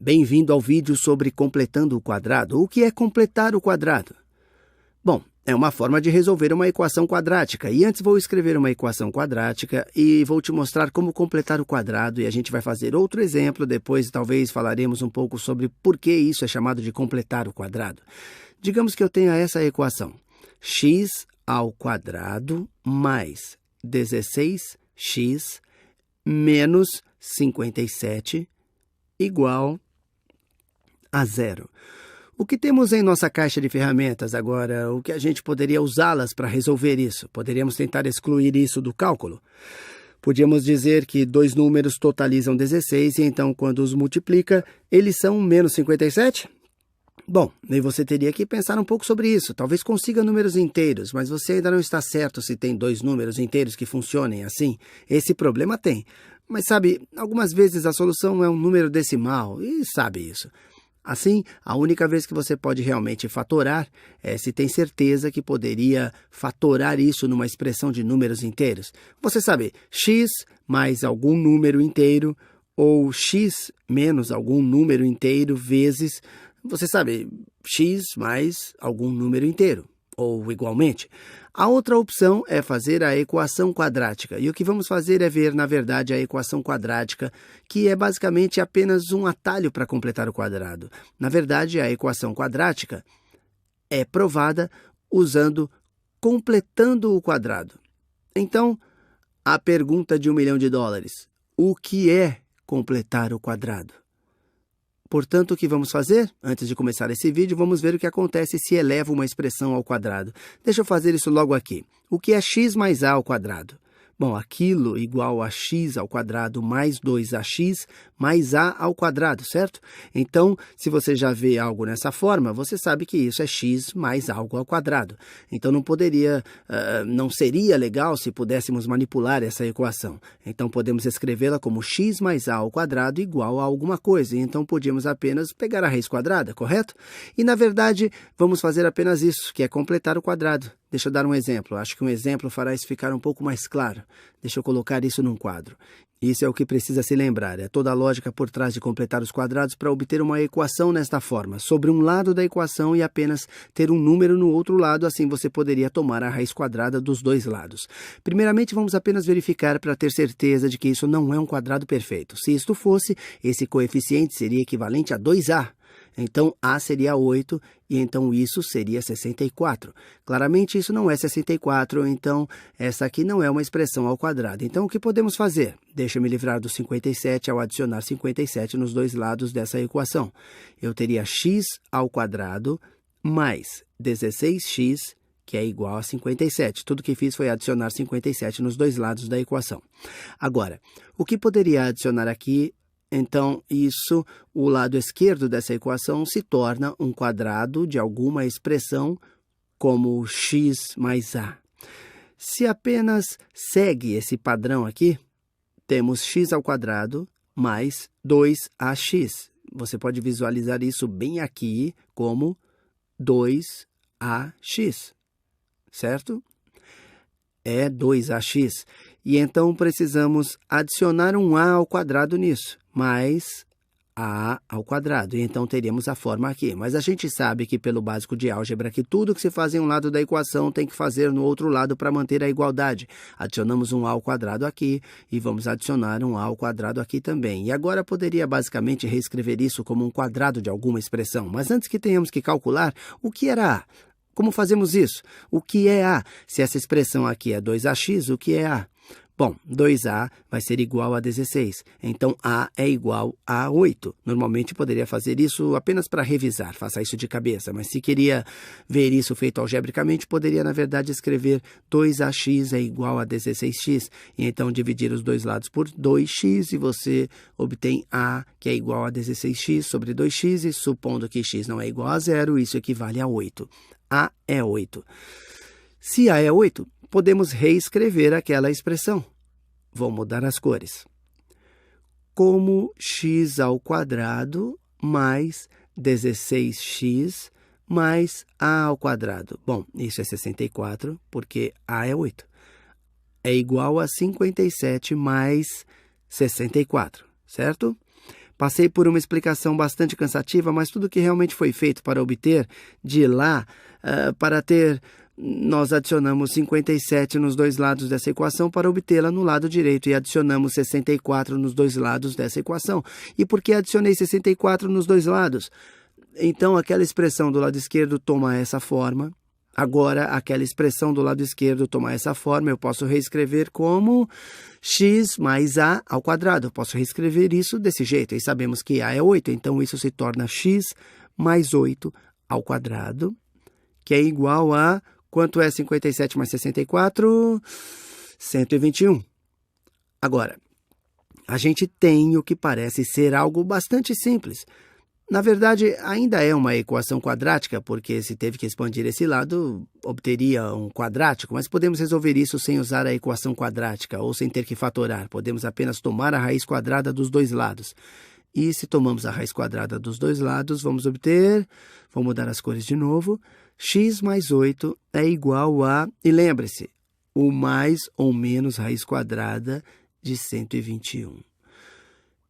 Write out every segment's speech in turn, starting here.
Bem-vindo ao vídeo sobre completando o quadrado. O que é completar o quadrado? Bom, é uma forma de resolver uma equação quadrática. E antes vou escrever uma equação quadrática e vou te mostrar como completar o quadrado. E a gente vai fazer outro exemplo, depois talvez falaremos um pouco sobre por que isso é chamado de completar o quadrado. Digamos que eu tenha essa equação. X ao quadrado mais 16x menos 57 igual a zero. O que temos em nossa caixa de ferramentas agora? O que a gente poderia usá-las para resolver isso? Poderíamos tentar excluir isso do cálculo? Podíamos dizer que dois números totalizam 16 e então quando os multiplica, eles são menos 57? Bom, aí você teria que pensar um pouco sobre isso. Talvez consiga números inteiros, mas você ainda não está certo se tem dois números inteiros que funcionem assim. Esse problema tem. Mas sabe, algumas vezes a solução é um número decimal, e sabe isso. Assim, a única vez que você pode realmente fatorar é se tem certeza que poderia fatorar isso numa expressão de números inteiros. Você sabe, x mais algum número inteiro ou x menos algum número inteiro vezes, você sabe, x mais algum número inteiro, ou igualmente. A outra opção é fazer a equação quadrática. E o que vamos fazer é ver, na verdade, a equação quadrática, que é basicamente apenas um atalho para completar o quadrado. Na verdade, a equação quadrática é provada usando completando o quadrado. Então, a pergunta de $1 milhão: o que é completar o quadrado? Portanto, o que vamos fazer? Antes de começar esse vídeo, vamos ver o que acontece se elevo uma expressão ao quadrado. Deixa eu fazer isso logo aqui. O que é x mais a ao quadrado? Bom, aquilo igual a x ao quadrado mais 2ax mais a ao quadrado, certo? Então, se você já vê algo nessa forma, você sabe que isso é x mais algo ao quadrado. Então, não seria legal se pudéssemos manipular essa equação. Então, podemos escrevê-la como x mais a ao quadrado igual a alguma coisa. Então, podíamos apenas pegar a raiz quadrada, correto? E, na verdade, vamos fazer apenas isso, que é completar o quadrado. Deixa eu dar um exemplo. Acho que um exemplo fará isso ficar um pouco mais claro. Deixa eu colocar isso num quadro. Isso é o que precisa se lembrar. É toda a lógica por trás de completar os quadrados para obter uma equação nesta forma. Sobre um lado da equação e apenas ter um número no outro lado, assim você poderia tomar a raiz quadrada dos dois lados. Primeiramente, vamos apenas verificar para ter certeza de que isso não é um quadrado perfeito. Se isto fosse, esse coeficiente seria equivalente a 2a. Então, a seria 8 e então isso seria 64. Claramente, isso não é 64, então essa aqui não é uma expressão ao quadrado. Então, o que podemos fazer? Deixa eu me livrar do 57 ao adicionar 57 nos dois lados dessa equação. Eu teria x ao quadrado mais 16x, que é igual a 57. Tudo que fiz foi adicionar 57 nos dois lados da equação. Agora, o que poderia adicionar aqui? Então, o lado esquerdo dessa equação se torna um quadrado de alguma expressão como x mais a. Se apenas segue esse padrão aqui, temos x ao quadrado mais 2ax. Você pode visualizar isso bem aqui como 2ax, certo? É 2ax. E então precisamos adicionar um a ao quadrado nisso, mais a ao quadrado. E então teríamos a forma aqui. Mas a gente sabe que pelo básico de álgebra que tudo que se faz em um lado da equação tem que fazer no outro lado para manter a igualdade. Adicionamos um a ao quadrado aqui e vamos adicionar um a ao quadrado aqui também. E agora poderia basicamente reescrever isso como um quadrado de alguma expressão. Mas antes que tenhamos que calcular, o que era a? Como fazemos isso? O que é a? Se essa expressão aqui é 2ax, o que é a? Bom, 2a vai ser igual a 16, então a é igual a 8. Normalmente poderia fazer isso apenas para revisar, faça isso de cabeça, mas se queria ver isso feito algebricamente, poderia na verdade escrever 2ax é igual a 16x, e então dividir os dois lados por 2x e você obtém a, que é igual a 16x sobre 2x, e supondo que x não é igual a zero, isso equivale a 8. A é 8. Se a é 8, podemos reescrever aquela expressão. Vou mudar as cores. Como x ao quadrado mais 16x mais a ao quadrado. Bom, isso é 64, porque a é 8. É igual a 57 mais 64, certo? Passei por uma explicação bastante cansativa, mas tudo que realmente foi feito para obter de lá, nós adicionamos 57 nos dois lados dessa equação para obtê-la no lado direito e adicionamos 64 nos dois lados dessa equação. E por que adicionei 64 nos dois lados? Então, aquela expressão do lado esquerdo toma essa forma. Agora, aquela expressão do lado esquerdo toma essa forma. Eu posso reescrever como x mais a ao quadrado. Eu posso reescrever isso desse jeito. E sabemos que a é 8, então isso se torna x mais 8 ao quadrado, que é igual a... Quanto é 57 mais 64? 121. Agora, a gente tem o que parece ser algo bastante simples. Na verdade, ainda é uma equação quadrática, porque se teve que expandir esse lado, obteria um quadrático, mas podemos resolver isso sem usar a equação quadrática ou sem ter que fatorar. Podemos apenas tomar a raiz quadrada dos dois lados. E se tomamos a raiz quadrada dos dois lados, vamos obter, vou mudar as cores de novo, x mais 8 é igual a, e lembre-se, o mais ou menos raiz quadrada de 121.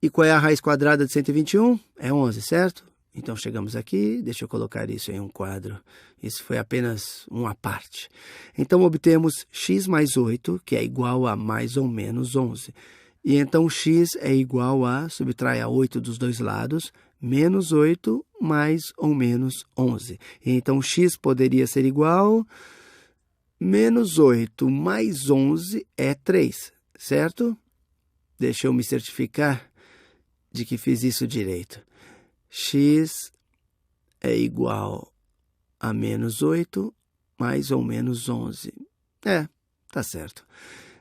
E qual é a raiz quadrada de 121? É 11, certo? Então, chegamos aqui, deixa eu colocar isso em um quadro. Isso foi apenas uma parte. Então, obtemos x mais 8, que é igual a mais ou menos 11. E então, x é igual a, subtrai a 8 dos dois lados, menos 8 mais ou menos 11. E então, x poderia ser igual... Menos 8 mais 11 é 3, certo? Deixa eu me certificar de que fiz isso direito. X é igual a menos 8 mais ou menos 11. Tá certo.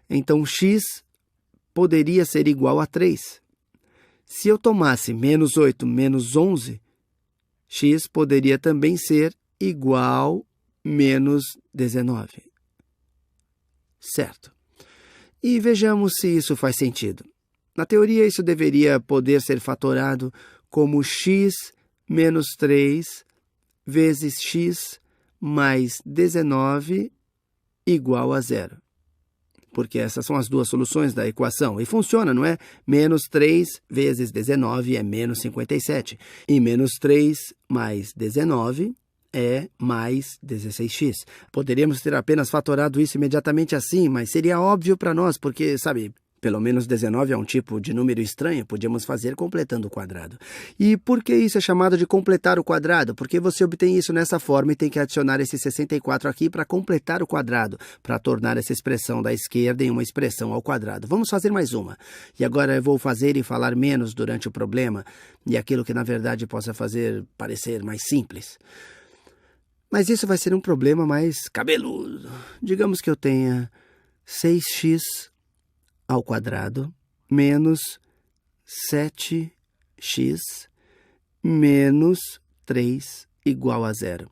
Então, x poderia ser igual a 3. Se eu tomasse menos 8 menos 11, x poderia também ser igual a menos 19. Certo. E vejamos se isso faz sentido. Na teoria, isso deveria poder ser fatorado como x menos 3 vezes x mais 19 igual a 0. Porque essas são as duas soluções da equação. E funciona, não é? Menos 3 vezes 19 é menos 57. E menos 3 mais 19 é mais 16x. Poderíamos ter apenas fatorado isso imediatamente assim, mas seria óbvio para nós, porque, sabe... Pelo menos 19 é um tipo de número estranho, podíamos fazer completando o quadrado. E por que isso é chamado de completar o quadrado? Porque você obtém isso nessa forma e tem que adicionar esse 64 aqui para completar o quadrado, para tornar essa expressão da esquerda em uma expressão ao quadrado. Vamos fazer mais uma. E agora eu vou fazer e falar menos durante o problema, e aquilo que na verdade possa fazer parecer mais simples. Mas isso vai ser um problema mais cabeludo. Digamos que eu tenha 6x ao quadrado menos 7x menos 3 igual a 0.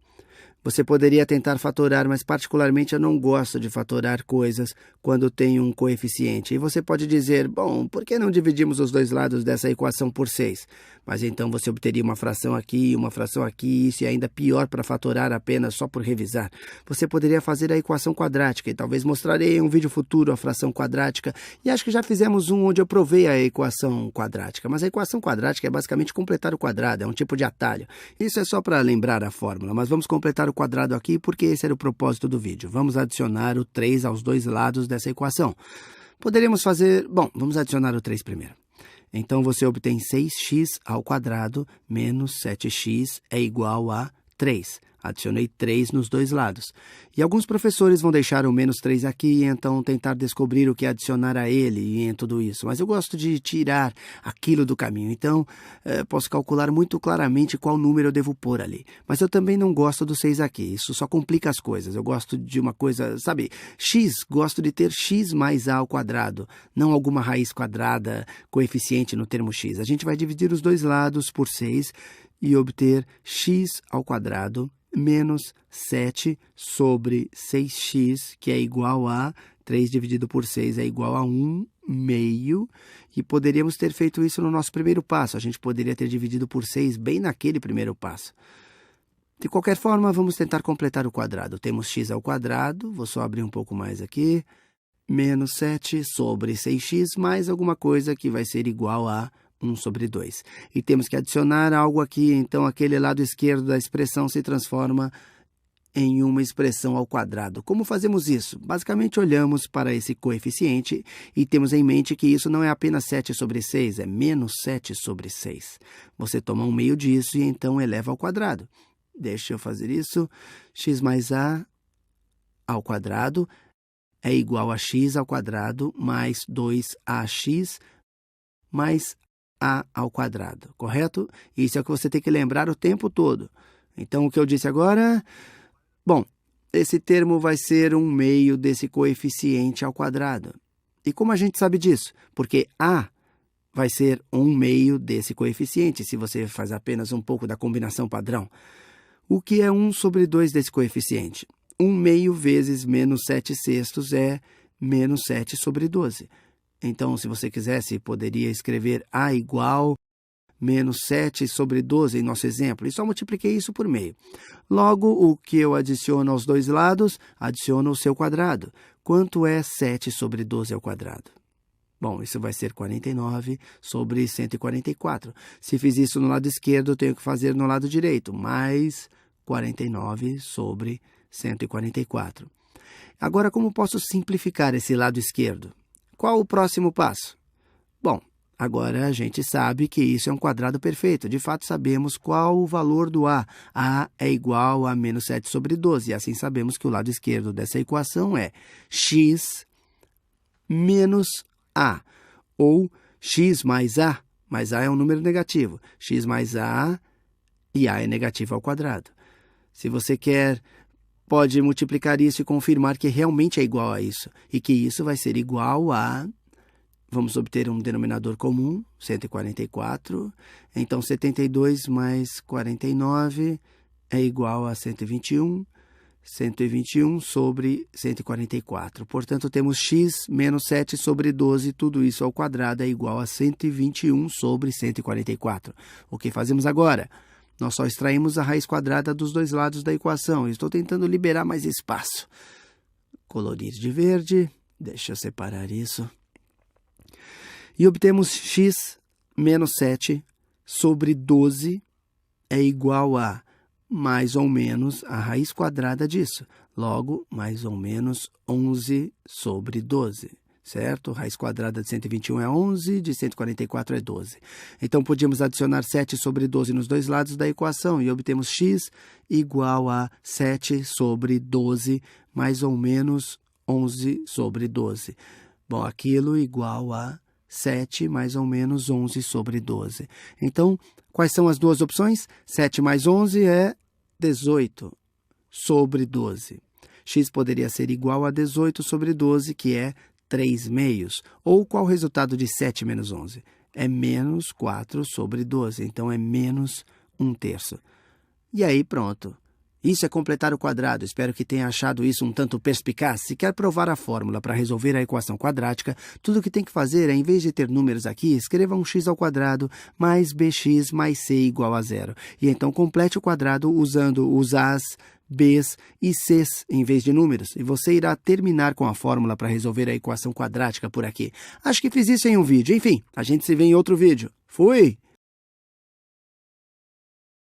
Você poderia tentar fatorar, mas particularmente eu não gosto de fatorar coisas quando tem um coeficiente. E você pode dizer, bom, por que não dividimos os dois lados dessa equação por 6? Mas então você obteria uma fração aqui e uma fração aqui, isso é ainda pior para fatorar apenas só por revisar. Você poderia fazer a equação quadrática, e talvez mostrarei em um vídeo futuro a fração quadrática, e acho que já fizemos um onde eu provei a equação quadrática. Mas a equação quadrática é basicamente completar o quadrado, é um tipo de atalho. Isso é só para lembrar a fórmula, mas vamos completar o quadrado aqui porque esse era o propósito do vídeo. Vamos adicionar o 3 aos dois lados dessa equação. Poderíamos fazer... Bom, vamos adicionar o 3 primeiro. Então, você obtém 6x ao quadrado menos 7x é igual a 3. Adicionei 3 nos dois lados. E alguns professores vão deixar o menos 3 aqui e então tentar descobrir o que adicionar a ele em tudo isso. Mas eu gosto de tirar aquilo do caminho. Então, posso calcular muito claramente qual número eu devo pôr ali. Mas eu também não gosto do 6 aqui. Isso só complica as coisas. Eu gosto de uma coisa, sabe? X, gosto de ter x mais a ao quadrado. Não alguma raiz quadrada coeficiente no termo x. A gente vai dividir os dois lados por 6 e obter x ao quadrado menos 7 sobre 6x, que é igual a 3 dividido por 6 é igual a 1 meio. E poderíamos ter feito isso no nosso primeiro passo. A gente poderia ter dividido por 6 bem naquele primeiro passo. De qualquer forma, vamos tentar completar o quadrado. Temos x ao quadrado, vou só abrir um pouco mais aqui, menos 7 sobre 6x mais alguma coisa que vai ser igual a 1 sobre 2. E temos que adicionar algo aqui, então aquele lado esquerdo da expressão se transforma em uma expressão ao quadrado. Como fazemos isso? Basicamente, olhamos para esse coeficiente e temos em mente que isso não é apenas 7 sobre 6, é menos 7 sobre 6. Você toma um meio disso e então eleva ao quadrado. Deixa eu fazer isso. X mais a ao quadrado é igual a x ao quadrado mais 2ax mais a ao quadrado, correto? Isso é o que você tem que lembrar o tempo todo. Então, o que eu disse agora? Bom, esse termo vai ser um meio desse coeficiente ao quadrado. E como a gente sabe disso? Porque a vai ser um meio desse coeficiente, se você faz apenas um pouco da combinação padrão. O que é 1 sobre 2 desse coeficiente? 1 meio vezes menos 7 sextos é menos 7 sobre 12. Então, se você quisesse, poderia escrever a igual menos 7 sobre 12 em nosso exemplo, e só multipliquei isso por meio. Logo, o que eu adiciono aos dois lados, adiciono o seu quadrado. Quanto é 7 sobre 12 ao quadrado? Bom, isso vai ser 49 sobre 144. Se fiz isso no lado esquerdo, eu tenho que fazer no lado direito, mais 49 sobre 144. Agora, como posso simplificar esse lado esquerdo? Qual o próximo passo? Bom, agora a gente sabe que isso é um quadrado perfeito. De fato, sabemos qual o valor do a. A é igual a menos 7 sobre 12. E assim sabemos que o lado esquerdo dessa equação é x menos a, ou x mais a é um número negativo. X mais a e a é negativo ao quadrado. Se você quer, pode multiplicar isso e confirmar que realmente é igual a isso. E que isso vai ser igual a... Vamos obter um denominador comum, 144. Então, 72 mais 49 é igual a 121. 121 sobre 144. Portanto, temos x menos 7 sobre 12, tudo isso ao quadrado é igual a 121 sobre 144. O que fazemos agora? Nós só extraímos a raiz quadrada dos dois lados da equação. Estou tentando liberar mais espaço. Colorir de verde. Deixa eu separar isso. E obtemos x menos 7 sobre 12 é igual a mais ou menos a raiz quadrada disso. Logo, mais ou menos 11 sobre 12. Certo? Raiz quadrada de 121 é 11, de 144 é 12. Então, podíamos adicionar 7 sobre 12 nos dois lados da equação e obtemos x igual a 7 sobre 12, mais ou menos 11 sobre 12. Bom, aquilo igual a 7 mais ou menos 11 sobre 12. Então, quais são as duas opções? 7 mais 11 é 18 sobre 12. X poderia ser igual a 18 sobre 12, que é 3 meios. Ou qual o resultado de 7 menos 11? É menos 4 sobre 12, então é menos 1/3. E aí, pronto. Isso é completar o quadrado. Espero que tenha achado isso um tanto perspicaz. Se quer provar a fórmula para resolver a equação quadrática, tudo o que tem que fazer é, em vez de ter números aqui, escreva um x ao quadrado mais bx mais c igual a 0. E então complete o quadrado usando os a's, b's e c's em vez de números. E você irá terminar com a fórmula para resolver a equação quadrática por aqui. Acho que fiz isso em um vídeo. Enfim, a gente se vê em outro vídeo. Fui!